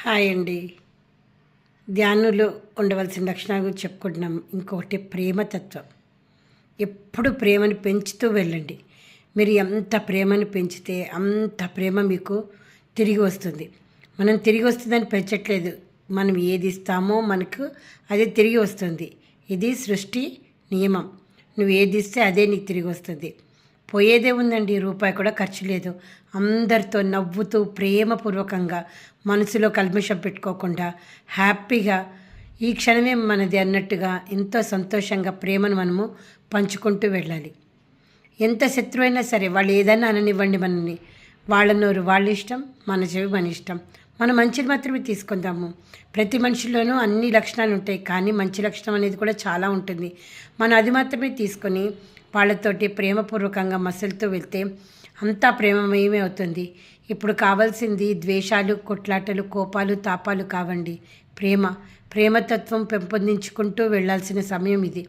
Hi అండి. ధ్యానంలో ఉండవలసిన లక్షణాల గురించి చెప్పుకుంటున్నాం. ఇంకొకటి ప్రేమతత్వం. ఎప్పుడు ప్రేమను పెంచుతూ వెళ్ళండి. మీరు ఎంత ప్రేమను పెంచితే అంత ప్రేమ మీకు తిరిగి వస్తుంది. మనం తిరిగి వస్తుందని పెంచట్లేదు. మనం ఏది ఇస్తామో మనకు అదే తిరిగి వస్తుంది. ఇది సృష్టి నియమం. నువ్వు ఏది ఇస్తే అదే నీకు తిరిగి వస్తుంది. పోయేదే ఉందండి, రూపాయి కూడా ఖర్చు లేదు. అందరితో నవ్వుతూ ప్రేమపూర్వకంగా మనసులో కల్మషం పెట్టుకోకుండా హ్యాపీగా ఈ క్షణమే మనది అన్నట్టుగా ఎంతో సంతోషంగా ప్రేమను మనము పంచుకుంటూ వెళ్ళాలి. ఎంత శత్రువైనా సరే వాళ్ళు ఏదైనా అననివ్వండి మనల్ని, వాళ్ళ నోరు వాళ్ళ ఇష్టం, మన చెవి మన ఇష్టం. మనం మంచిని మాత్రమే తీసుకుందాము. ప్రతి మనిషిలోనూ అన్ని లక్షణాలు ఉంటాయి, కానీ మంచి లక్షణం అనేది కూడా చాలా ఉంటుంది. మనం అది మాత్రమే తీసుకొని వాళ్ళతోటి ప్రేమపూర్వకంగా మసలుతూ వెళ్తే అంతా ప్రేమమయమే అవుతుంది. ఇప్పుడు కావాల్సింది ద్వేషాలు, కొట్లాటలు, కోపాలు, తాపాలు కావండి. ప్రేమతత్వం పెంపొందించుకుంటూ వెళ్ళాల్సిన సమయం ఇది.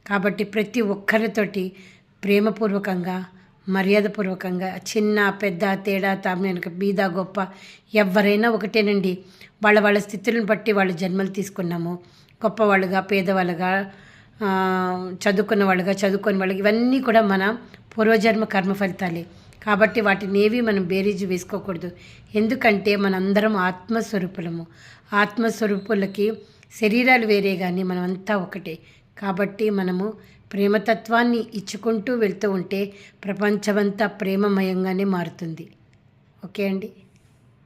కాబట్టి ప్రతి ఒక్కరితోటి ప్రేమపూర్వకంగా, మర్యాదపూర్వకంగా, చిన్న పెద్ద తేడా తామెనక బీద గొప్ప ఎవరైనా ఒకటేనండి. వాళ్ళ స్థితులను బట్టి వాళ్ళ జన్మలు తీసుకున్నాము. గొప్పవాళ్ళుగా, పేదవాళ్ళుగా, చదువుకున్న వాళ్ళుగా, చదువుకొని వాళ్ళకి, ఇవన్నీ కూడా మన పూర్వజన్మ కర్మ ఫలితాలే. కాబట్టి వాటినేవి మనం బేరీజు వేసుకోకూడదు. ఎందుకంటే మనందరం ఆత్మస్వరూపులము. ఆత్మస్వరూపులకి శరీరాలు వేరే, కానీ మనమంతా ఒకటే. కాబట్టి మనము ప్రేమతత్వాన్ని ఇచ్చుకుంటూ వెళ్తూ ఉంటే ప్రపంచమంతా ప్రేమమయంగానే మారుతుంది. ఓకే అండి.